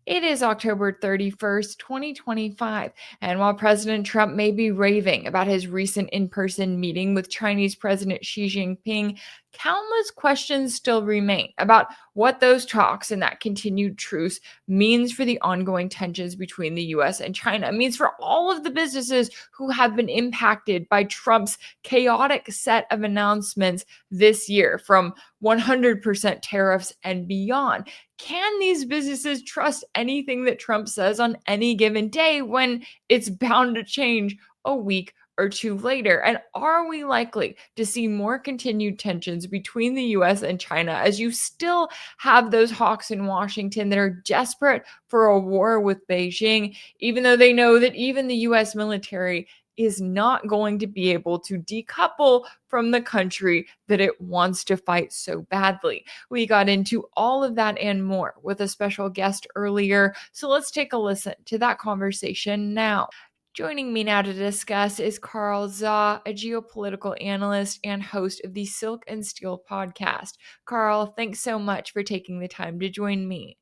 It is October 31st, 2025, and while President Trump may be raving about his recent in person meeting with Chinese President Xi Jinping, countless questions still remain about what those talks and that continued truce means for the ongoing tensions between the US and China. It means for all of the businesses who have been impacted by Trump's chaotic set of announcements this year, from 100% tariffs and beyond. Can these businesses trust anything that Trump says on any given day when it's bound to change a week or two later? And are we likely to see more continued tensions between the US and China as you still have those hawks in Washington that are desperate for a war with Beijing, even though they know that even the US military is not going to be able to decouple from the country that it wants to fight so badly? We got into all of that and more with a special guest earlier, so let's take a listen to that conversation now. Joining me now to discuss is Carl Zaw, a geopolitical analyst and host of the Silk and Steel podcast. Carl, thanks so much for taking the time to join me.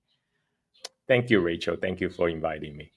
Thank you, Rachel. Thank you for inviting me.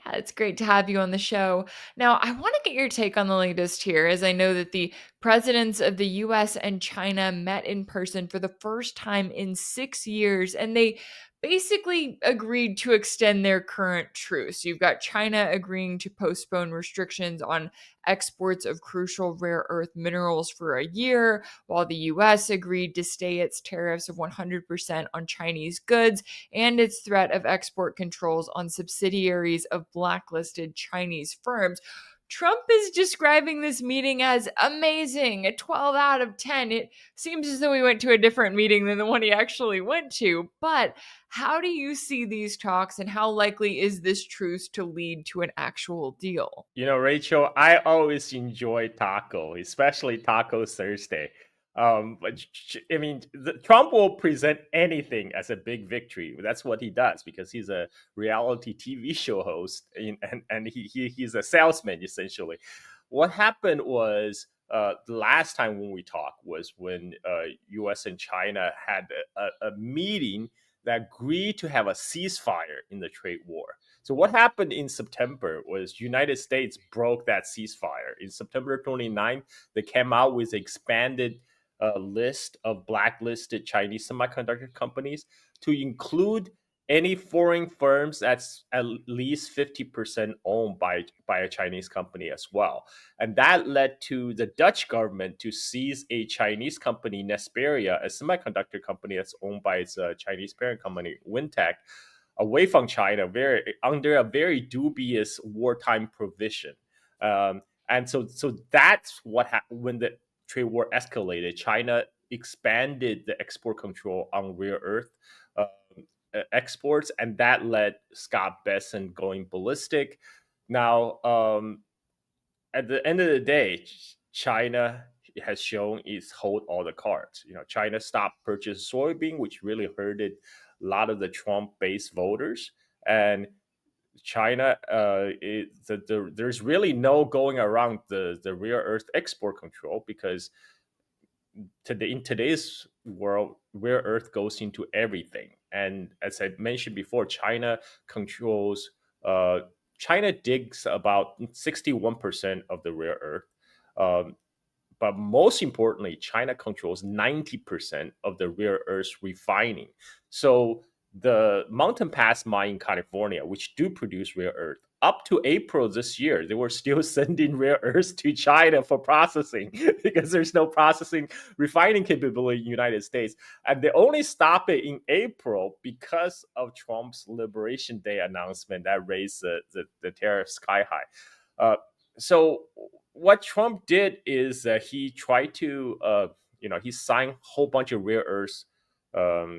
Yeah, it's great to have you on the show. Now, I want to get your take on the latest here, as I know that the presidents of the US and China met in person for the first time in 6 years, and they basically agreed to extend their current truce. You've got China agreeing to postpone restrictions on exports of crucial rare earth minerals for a year, while the US agreed to stay its tariffs of 100% on Chinese goods and its threat of export controls on subsidiaries of blacklisted Chinese firms. Trump is describing this meeting as amazing, a 12 out of 10. It seems as though he went to a different meeting than the one he actually went to. But how do you see these talks, and how likely is this truce to lead to an actual deal? Rachel, I always enjoy taco, especially Taco Thursday. Trump will present anything as a big victory. That's what he does because he's a reality TV show host and he's a salesman, essentially. What happened was the last time when we talked was when U.S. and China had a meeting that agreed to have a ceasefire in the trade war. So what happened in September was United States broke that ceasefire. In September 29th, they came out with an expanded list of blacklisted Chinese semiconductor companies to include any foreign firms that's at least 50% owned by a Chinese company as well. And that led to the Dutch government to seize a Chinese company, Nesperia, a semiconductor company that's owned by its Chinese parent company, Wintech, away from China, under a very dubious wartime provision. And so that's what happened when the trade war escalated. China expanded the export control on rare earth exports, and that led Scott Bessent going ballistic. Now, at the end of the day, China has shown it's hold all the cards. China stopped purchasing soybean, which really hurted a lot of the Trump-based voters, and China, there's really no going around the rare earth export control because in today's world, rare earth goes into everything. And as I mentioned before, uh, China digs about 61% of the rare earth. Um, but most importantly, China controls 90% of the rare earth refining. So the Mountain Pass mine in California, which do produce rare earth, up to April this year, they were still sending rare earths to China for processing because there's no processing refining capability in the United States. And they only stop it in April because of Trump's Liberation Day announcement that raised the tariff sky high. So what Trump did is he tried to, he signed a whole bunch of rare earths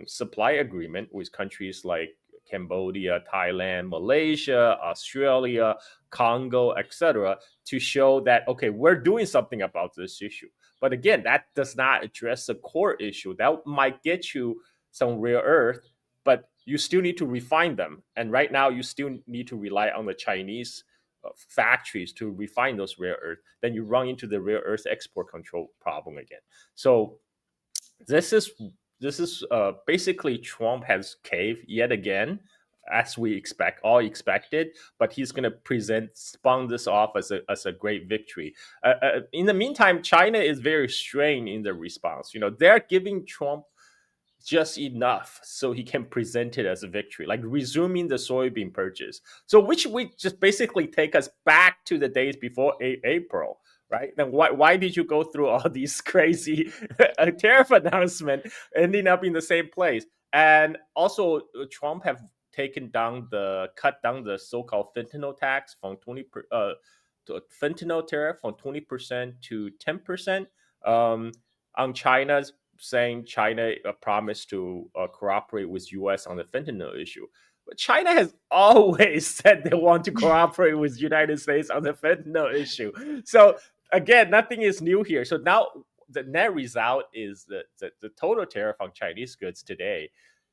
supply agreement with countries like Cambodia, Thailand, Malaysia, Australia, Congo, etc., to show that, okay, we're doing something about this issue. But again, that does not address the core issue. That might get you some rare earth, but you still need to refine them. And right now, you still need to rely on the Chinese factories to refine those rare earth. Then you run into the rare earth export control problem again. So this is basically Trump has caved yet again. as we all expected, but he's going to spawn this off as a great victory. In the meantime, China is very strained in the response. They're giving Trump just enough so he can present it as a victory, like resuming the soybean purchase. So, which we just basically take us back to the days before April, right? Then why did you go through all these crazy tariff announcement ending up in the same place? And also, Trump have cut down the so-called fentanyl tax from to fentanyl tariff from 20% to 10%, on China's, saying China promised to cooperate with U.S. on the fentanyl issue. But China has always said they want to cooperate with United States on the fentanyl issue. So again, nothing is new here. So now the net result is that the total tariff on Chinese goods today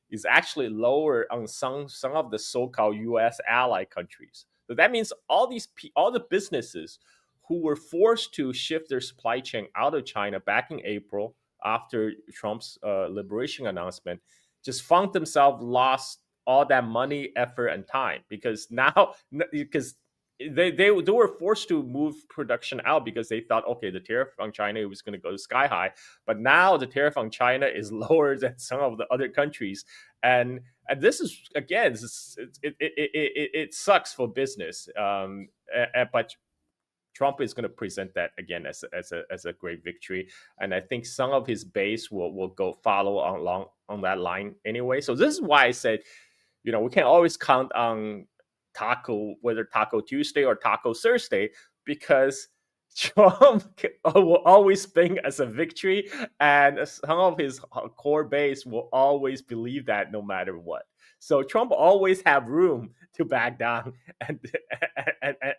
is actually lower on some of the so-called U.S. ally countries. So that means all the businesses who were forced to shift their supply chain out of China back in April after Trump's liberation announcement just found themselves lost all that money, effort, and time, because they were forced to move production out because they thought, okay, the tariff on China was going to go sky high, but now the tariff on China is lower than some of the other countries, and this is, again, it sucks for business, but Trump is going to present that again as a great victory, and I think some of his base will go follow along on that line anyway. So this is why I said, we can always count on whether Taco Tuesday or Taco Thursday, because Trump will always think as a victory, and some of his core base will always believe that no matter what. So Trump always have room to back down and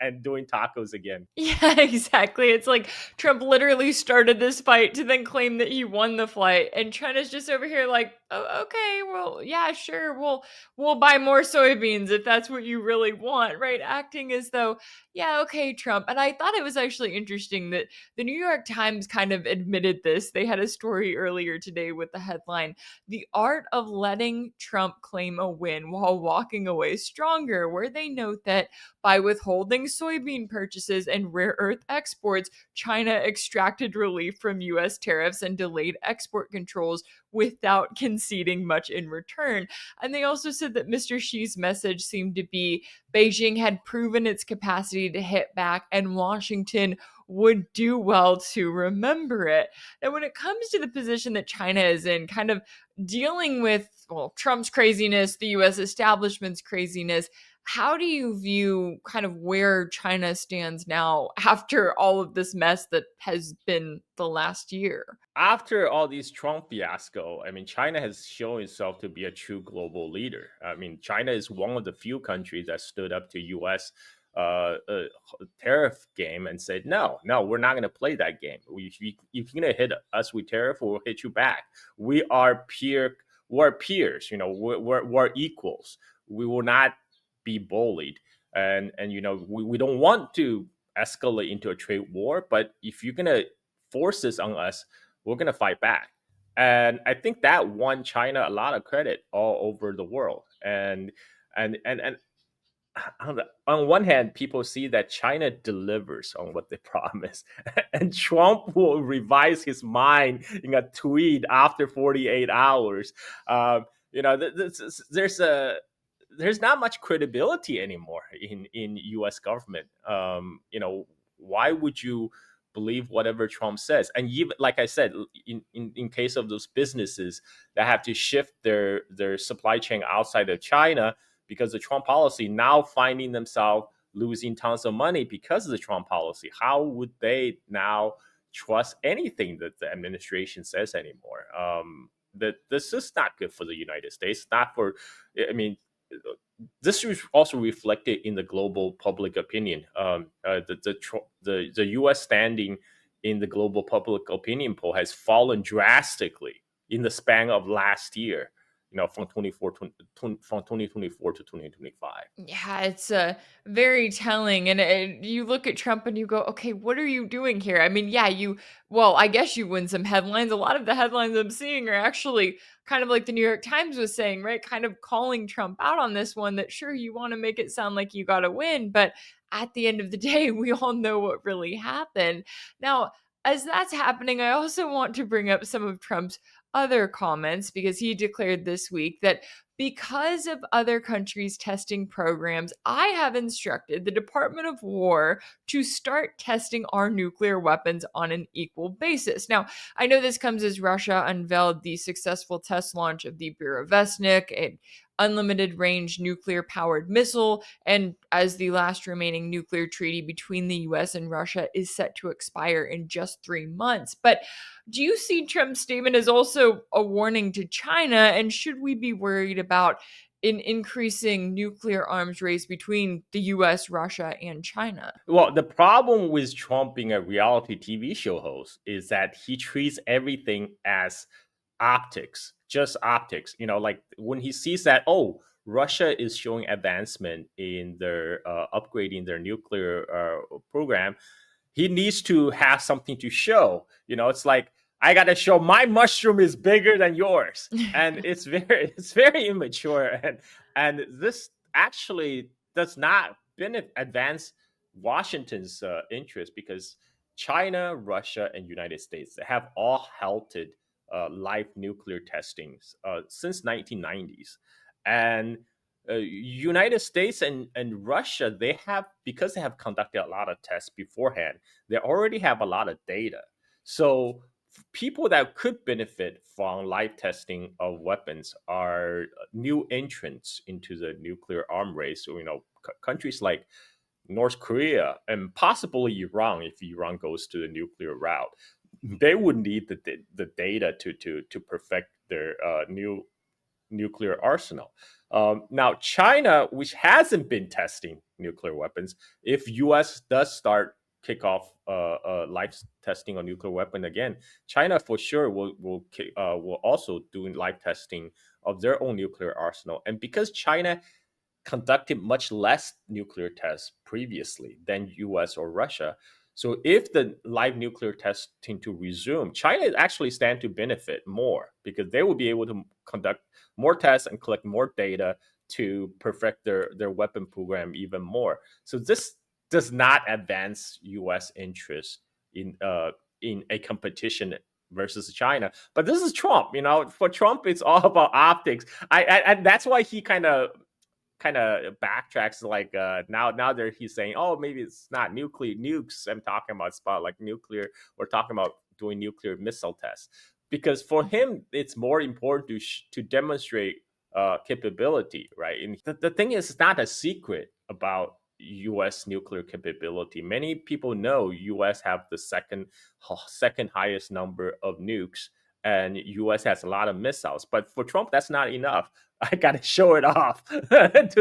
and doing tacos again. Yeah, exactly. It's like Trump literally started this fight to then claim that he won the fight, and China's just over here like, "Oh, okay, well, yeah, sure, we'll buy more soybeans if that's what you really want," right? Acting as though, "Yeah, okay, Trump." And I thought it was actually interesting that the New York Times kind of admitted this. They had a story earlier today with the headline, "The Art of Letting Trump Claim a Win While Walking Away Stronger," where they note that by withholding soybean purchases and rare earth exports, China extracted relief from US tariffs and delayed export controls without conceding much in return. And they also said that Mr. Xi's message seemed to be Beijing had proven its capacity to hit back, and Washington would do well to remember it. And when it comes to the position that China is in, kind of dealing with, well, Trump's craziness, the US establishment's craziness, how do you view kind of where China stands now after all of this mess that has been the last year? After all these Trump fiasco, I mean, China has shown itself to be a true global leader. I mean, China is one of the few countries that stood up to U.S. Tariff game and said, no, we're not going to play that game. If you're going to hit us with tariff, we'll hit you back. We're peers. We're equals. We will not be bullied, and we don't want to escalate into a trade war. But if you're going to force this on us, we're going to fight back. And I think that won China a lot of credit all over the world. And on one hand, people see that China delivers on what they promise, and Trump will revise his mind in a tweet after 48 hours. There's not much credibility anymore in U.S. government. Why would you believe whatever Trump says? And even, like I said, in case of those businesses that have to shift their supply chain outside of China because of Trump policy, now finding themselves losing tons of money because of the Trump policy, how would they now trust anything that the administration says anymore? That this is not good for the United States. Not for, I mean, this is also reflected in the global public opinion. The U.S. standing in the global public opinion poll has fallen drastically in the span of last year. from 2024 to 2025. Yeah, it's very telling. And you look at Trump and you go, okay, what are you doing here? I mean, yeah, well, I guess you win some headlines. A lot of the headlines I'm seeing are actually kind of like the New York Times was saying, right? Kind of calling Trump out on this one that sure, you want to make it sound like you got to win. But at the end of the day, we all know what really happened. Now, as that's happening, I also want to bring up some of Trump's other comments because he declared this week that because of other countries' testing programs, I have instructed the Department of War to start testing our nuclear weapons on an equal basis. Now, I know this comes as Russia unveiled the successful test launch of the Burevestnik, an unlimited range nuclear powered missile, and as the last remaining nuclear treaty between the US and Russia is set to expire in just 3 months. But do you see Trump's statement as also a warning to China? And should we be worried about an increasing nuclear arms race between the US, Russia, and China? Well, the problem with Trump being a reality TV show host is that he treats everything as optics, just optics. Like when he sees that, oh, Russia is showing advancement in their upgrading their nuclear program, he needs to have something to show. It's like, I got to show my mushroom is bigger than yours, and it's very immature, and this actually does not advance Washington's interest, because China, Russia, and United States have all halted live nuclear testings since 1990s, and United States and Russia, because they have conducted a lot of tests beforehand, they already have a lot of data. So people that could benefit from live testing of weapons are new entrants into the nuclear arm race. So, countries like North Korea and possibly Iran, if Iran goes to the nuclear route, they would need the data to perfect their new nuclear arsenal. Now, China, which hasn't been testing nuclear weapons, if U.S. does start kick off live testing on nuclear weapon again, China for sure will also do live testing of their own nuclear arsenal. And because China conducted much less nuclear tests previously than US or Russia, so if the live nuclear testing to resume, China actually stand to benefit more, because they will be able to conduct more tests and collect more data to perfect their weapon program even more. So this does not advance US interest in a competition versus China. But this is Trump. For Trump, it's all about optics. And that's why he kind of backtracks, like now there he's saying, oh, maybe it's not nuclear nukes I'm talking about, spot like nuclear, we're talking about doing nuclear missile tests, because for him it's more important to demonstrate capability, right? And the thing is, it's not a secret about US nuclear capability. Many people know US have the second highest number of nukes, and US has a lot of missiles. But for Trump, that's not enough. I got to show it off to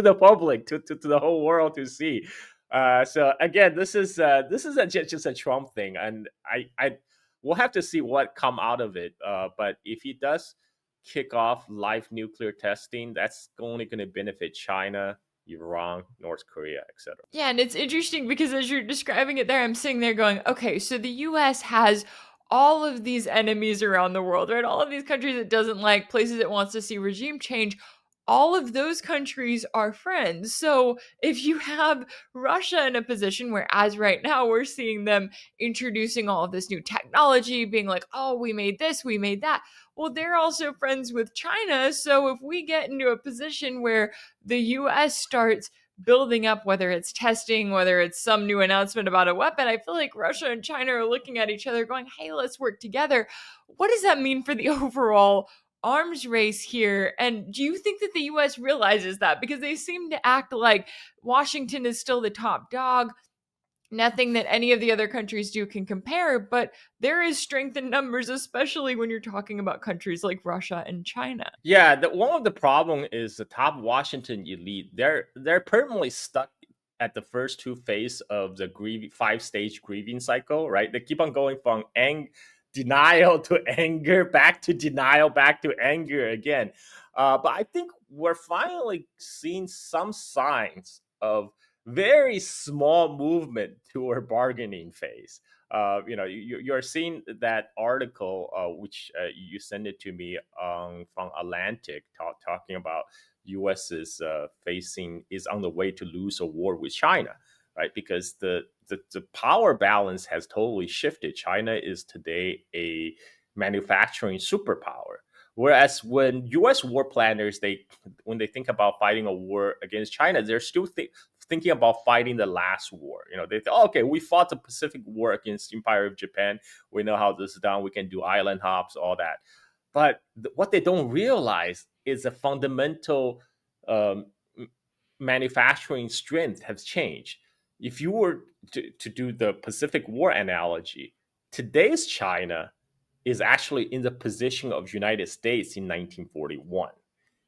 the public, to the whole world to see. So again, this is just a Trump thing, and I we'll have to see what come out of it. But if he does kick off live nuclear testing, that's only going to benefit China, Iran, North Korea, etc. Yeah, and it's interesting because as you're describing it there, I'm sitting there going, okay, so the US has all of these enemies around the world, right? All of these countries it doesn't like, places it wants to see regime change. All of those countries are friends. So if you have Russia in a position where, as right now, we're seeing them introducing all of this new technology, being like, oh, we made this, we made that. Well, they're also friends with China. So if we get into a position where the US starts building up, whether it's testing, whether it's some new announcement about a weapon, I feel like Russia and China are looking at each other going, hey, let's work together. What does that mean for the overall arms race here? And do you think that the US realizes that? Because they seem to act like Washington is still the top dog. Nothing that any of the other countries do can compare, but there is strength in numbers, especially when you're talking about countries like Russia and China. Yeah, one of the problem is the top Washington elite. They're permanently stuck at the first two phase of the 5-stage grieving cycle, right? They keep on going from denial to anger, back to denial, back to anger again. But I think we're finally seeing some signs of very small movement toward bargaining phase. You're seeing that article, which you sent it to me from Atlantic, talking about U.S. is on the way to lose a war with China, right? Because the power balance has totally shifted. China is today a manufacturing superpower. Whereas when U.S. war planners, when they think about fighting a war against China, they're still thinking about fighting the last war. They think, oh, okay, we fought the Pacific War against Empire of Japan. We know how this is done. We can do island hops, all that. But what they don't realize is the fundamental um, manufacturing strength has changed. If you were to do the Pacific War analogy, today's China is actually in the position of United States in 1941.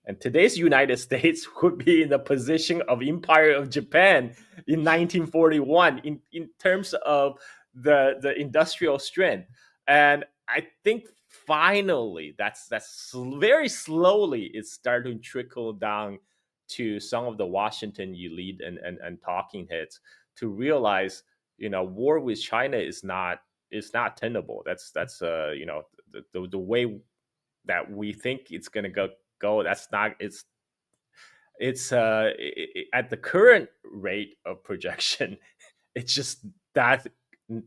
And today's United States would be in the position of Empire of Japan in 1941 in terms of the industrial strength. And I think finally that's very slowly it's starting to trickle down to some of the Washington elite and talking heads to realize, war with China is not tenable. The way that we think it's going to go. That's not. At the current rate of projection, it's just that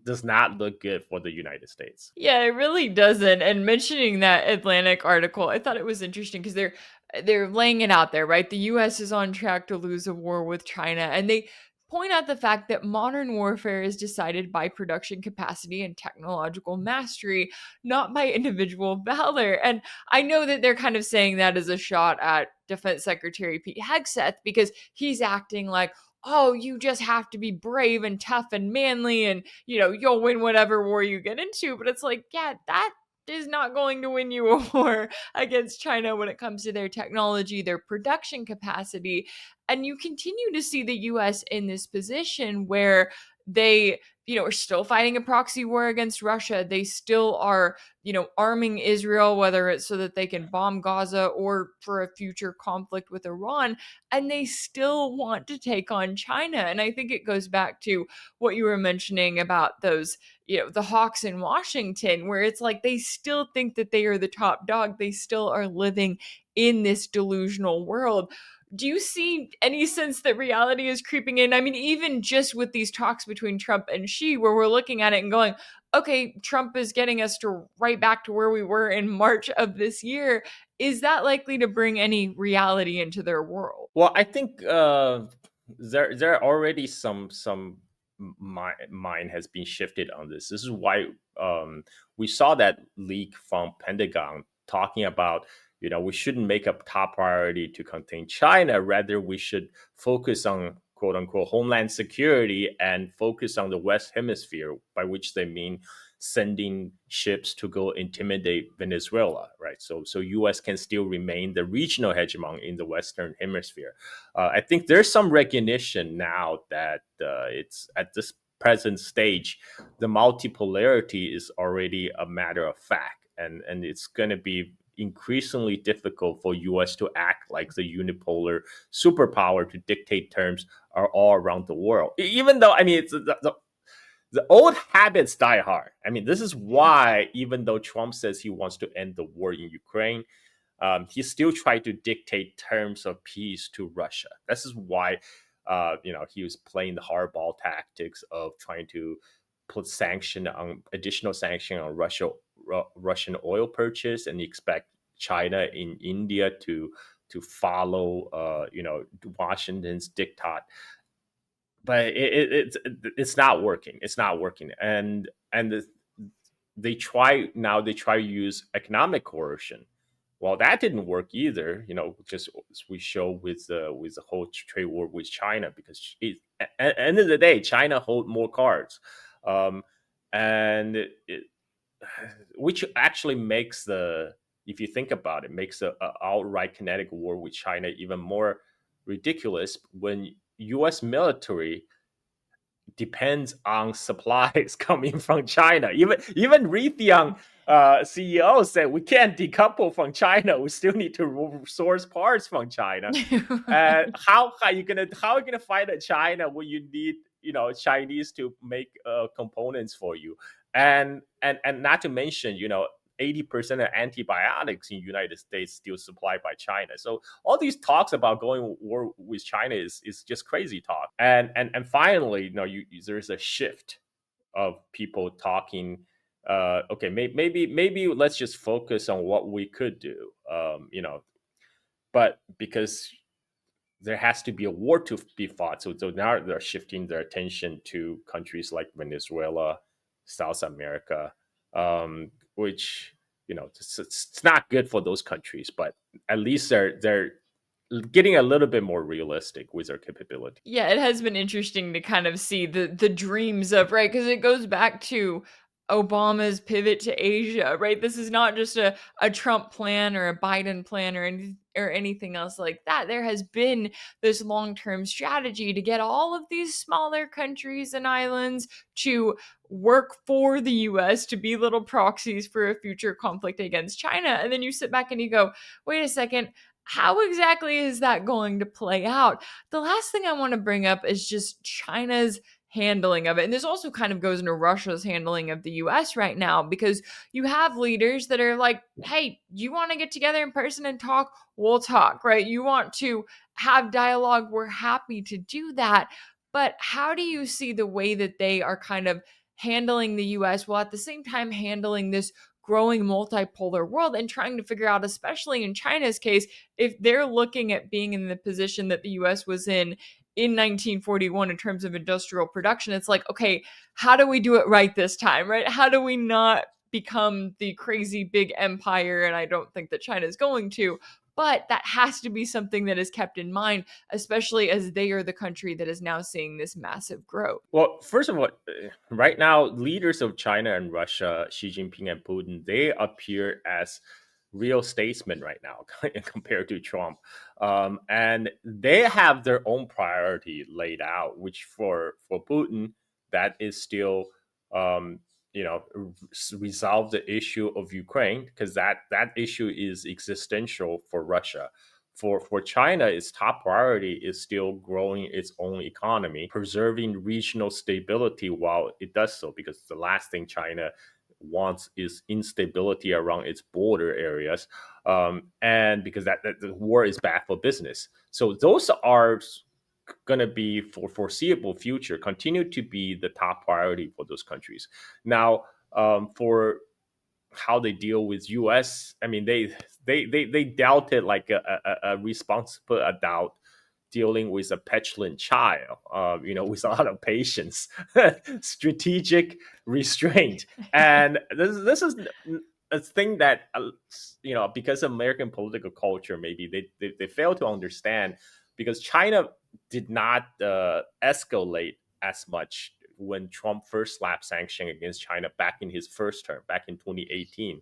does not look good for the United States. Yeah, it really doesn't. And mentioning that Atlantic article, I thought it was interesting because they're laying it out there, right? The US is on track to lose a war with China, and they point out the fact that modern warfare is decided by production capacity and technological mastery, not by individual valor. And I know that they're kind of saying that as a shot at Defense Secretary Pete Hegseth because he's acting like, oh, you just have to be brave and tough and manly and you'll win whatever war you get into. But it's like, yeah, that is not going to win you a war against China when it comes to their technology, their production capacity. And you continue to see the US in this position where they, are still fighting a proxy war against Russia. They still are, arming Israel, whether it's so that they can bomb Gaza or for a future conflict with Iran. And they still want to take on China. And I think it goes back to what you were mentioning about those, the hawks in Washington, where it's like they still think that they are the top dog. They still are living in this delusional world. Do you see any sense that reality is creeping in? I mean, even just with these talks between Trump and Xi, where we're looking at it and going, okay, Trump is getting us to right back to where we were in March of this year. Is that likely to bring any reality into their world? Well, I think there are already some mind has been shifted on this. This is why we saw that leak from Pentagon talking about, we shouldn't make a top priority to contain China. Rather, we should focus on quote unquote homeland security and focus on the West Hemisphere, by which they mean sending ships to go intimidate Venezuela, right? So U.S. can still remain the regional hegemon in the Western Hemisphere. I think there's some recognition now that it's at this present stage, the multipolarity is already a matter of fact, and it's going to be increasingly difficult for U.S. to act like the unipolar superpower to dictate terms are all around the world. Even though, I mean, it's the old habits die hard. I mean, this is why, even though Trump says he wants to end the war in Ukraine, he still tried to dictate terms of peace to Russia. This is why, he was playing the hardball tactics of trying to put additional sanction on Russian oil purchase, and expect China and India to follow, Washington's diktat. But it's not working. It's not working, and they try to use economic coercion. Well, that didn't work either. Just as we show with the whole trade war with China, because at the end of the day, China hold more cards, and which actually makes if you think about it, makes a outright kinetic war with China even more ridiculous when U.S. military depends on supplies coming from China. Even Raytheon CEO said we can't decouple from China. We still need to source parts from China. Right. How are you gonna fight at China when you need Chinese to make components for you, and not to mention 80% of antibiotics in the United States still supplied by China. So all these talks about going war with China is just crazy talk. And finally, there's a shift of people talking. Okay, maybe let's just focus on what we could do. But because there has to be a war to be fought. So now they're shifting their attention to countries like Venezuela, South America, which it's not good for those countries, but at least they're getting a little bit more realistic with their capability. Yeah, it has been interesting to kind of see the dreams of, right, because it goes back to Obama's pivot to Asia, right? This is not just a Trump plan or a Biden plan or anything else like that. There has been this long-term strategy to get all of these smaller countries and islands to work for the US to be little proxies for a future conflict against China. And then you sit back and you go, wait a second, how exactly is that going to play out? The last thing I want to bring up is just China's handling of it. And this also kind of goes into Russia's handling of the US right now, because you have leaders that are like, hey, you want to get together in person and talk? We'll talk, right? You want to have dialogue? We're happy to do that. But how do you see the way that they are kind of handling the US while at the same time handling this growing multipolar world and trying to figure out, especially in China's case, if they're looking at being in the position that the US was in 1941 in terms of industrial production? It's like, okay, how do we do it right this time, right? How do we not become the crazy big empire? And I don't think that China is going to, but that has to be something that is kept in mind, especially as they are the country that is now seeing this massive growth. Well, first of all, right now, leaders of China and Russia, Xi Jinping and Putin, they appear as real statesmen right now compared to Trump. And they have their own priority laid out, which for Putin, that is still, um, resolve the issue of Ukraine, because that issue is existential for Russia. For China, its top priority is still growing its own economy, preserving regional stability while it does so, because the last thing China wants is instability around its border areas, and because that the war is bad for business. So those are going to be, for foreseeable future, continue to be the top priority for those countries. Now, for how they deal with U.S. I mean, they dealt it like a responsible adult dealing with a petulant child, with a lot of patience, strategic restraint, and this is a thing that because of American political culture, maybe they fail to understand, because China did not escalate as much when Trump first slapped sanction against China back in his first term, back in 2018.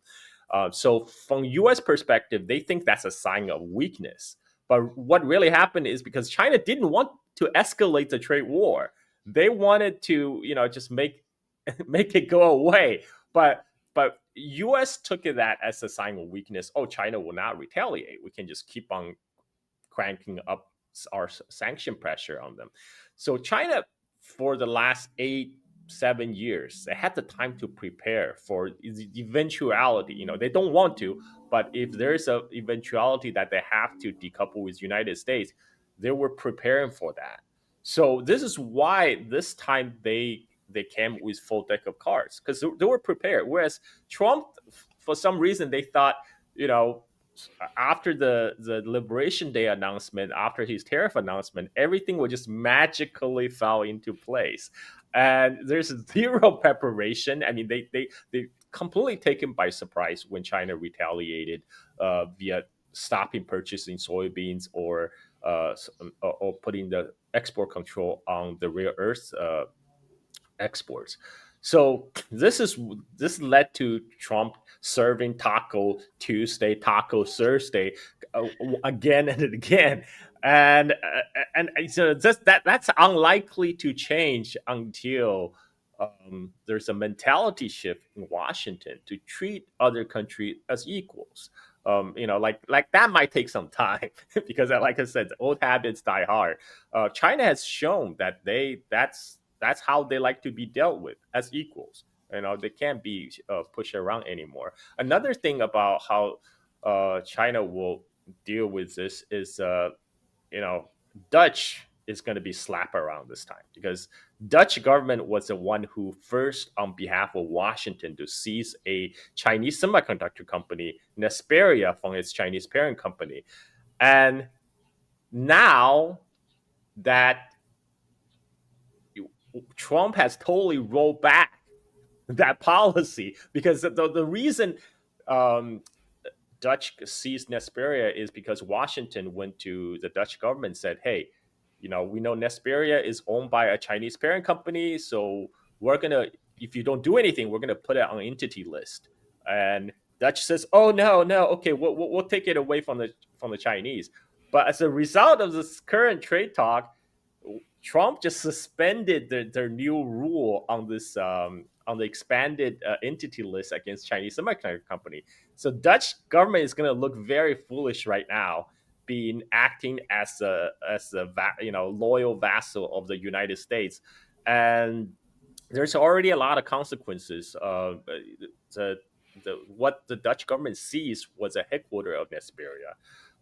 So from U.S. perspective, they think that's a sign of weakness. But what really happened is because China didn't want to escalate the trade war. They wanted to, just make it go away. But U.S. took it that as a sign of weakness. Oh, China will not retaliate. We can just keep on cranking up our sanction pressure on them. So China, for the last 7 years, they had the time to prepare for the eventuality. They don't want to, but if there's a eventuality that they have to decouple with United States, they were preparing for that. So this is why this time they came with full deck of cards, because they were prepared. Whereas Trump, for some reason, they thought, you know, after the Liberation Day announcement, after his tariff announcement, everything would just magically fall into place. And there's zero preparation. I mean, they completely taken by surprise when China retaliated via stopping purchasing soybeans, or putting the export control on the rare earth exports. So this led to Trump serving Taco Tuesday, Taco Thursday, again and again, and so that's unlikely to change until there's a mentality shift in Washington to treat other countries as equals. Like that might take some time because, like I said, old habits die hard. China has shown that that's how they like to be dealt with, as equals. They can't be pushed around anymore. Another thing about how China will deal with this is, you know, Dutch is going to be slapped around this time because Dutch government was the one who first, on behalf of Washington, to seize a Chinese semiconductor company, Nesperia, from its Chinese parent company. And now that Trump has totally rolled back that policy, because the reason um, Dutch seized Nesperia is because Washington went to the Dutch government and said, "Hey, we know Nesperia is owned by a Chinese parent company, so we're gonna, if you don't do anything, we're gonna put it on an entity list." And Dutch says, "Oh, no, no, okay, we'll take it away from the Chinese." But as a result of this current trade talk, Trump just suspended their new rule on this on the expanded entity list against Chinese semiconductor company. So Dutch government is going to look very foolish right now, being acting as a loyal vassal of the United States, and there's already a lot of consequences. The, what the Dutch government sees was a headquarter of Nesperia,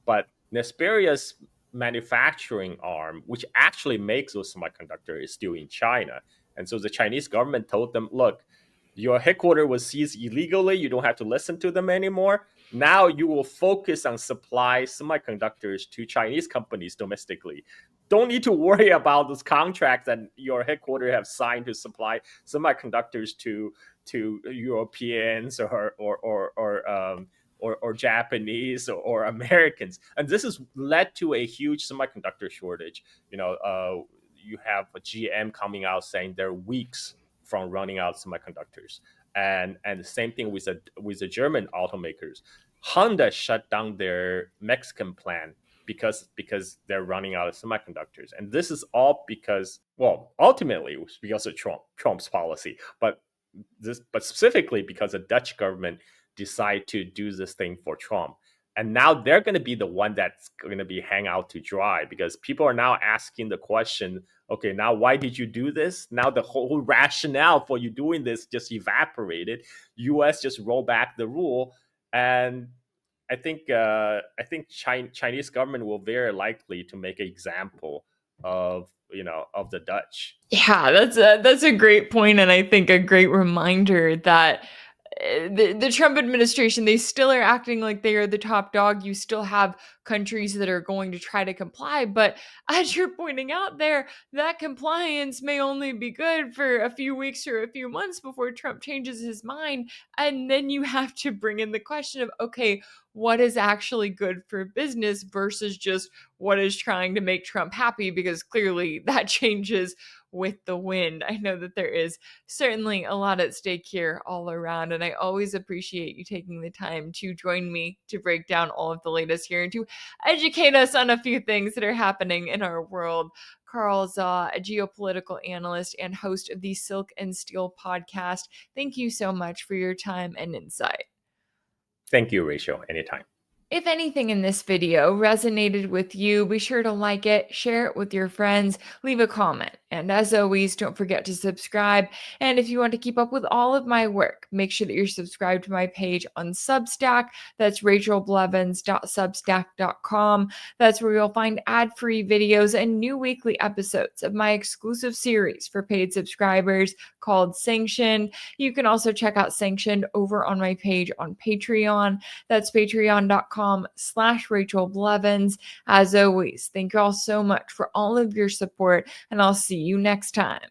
but Nesperia's manufacturing arm, which actually makes those semiconductors, is still in China. And so the Chinese government told them, look, your headquarters was seized illegally. You don't have to listen to them anymore. Now you will focus on supply semiconductors to Chinese companies domestically. Don't need to worry about those contracts that your headquarters have signed to supply semiconductors to Europeans or Japanese or Americans, and this has led to a huge semiconductor shortage. You have a GM coming out saying they're weeks from running out semiconductors, and the same thing with the German automakers. Honda shut down their Mexican plant because they're running out of semiconductors, and this is all because, well, ultimately it was because of Trump's policy, but specifically because the Dutch government decide to do this thing for Trump. And now they're going to be the one that's going to be hang out to dry, because people are now asking the question, okay, now why did you do this? Now the whole rationale for you doing this just evaporated. US just rolled back the rule. And I think Chinese government will very likely to make an example of the Dutch. Yeah, that's a great point, and I think a great reminder that the Trump administration, they still are acting like they are the top dog. You still have countries that are going to try to comply, but as you're pointing out there, that compliance may only be good for a few weeks or a few months before Trump changes his mind, and then you have to bring in the question of, okay, what is actually good for business versus just what is trying to make Trump happy, because clearly that changes with the wind. I know that there is certainly a lot at stake here all around, and I always appreciate you taking the time to join me to break down all of the latest here and to educate us on a few things that are happening in our world. Carl Zaw, a geopolitical analyst and host of the Silk and Steel podcast, thank you so much for your time and insight. Thank you, Rachel. Anytime. If anything in this video resonated with you, be sure to like it, share it with your friends, leave a comment. And as always, don't forget to subscribe. And if you want to keep up with all of my work, make sure that you're subscribed to my page on Substack. That's rachelblevins.substack.com. That's where you'll find ad-free videos and new weekly episodes of my exclusive series for paid subscribers called Sanctioned. You can also check out Sanctioned over on my page on Patreon. That's patreon.com/Rachel Blevins. As always, thank you all so much for all of your support, and I'll see you next time.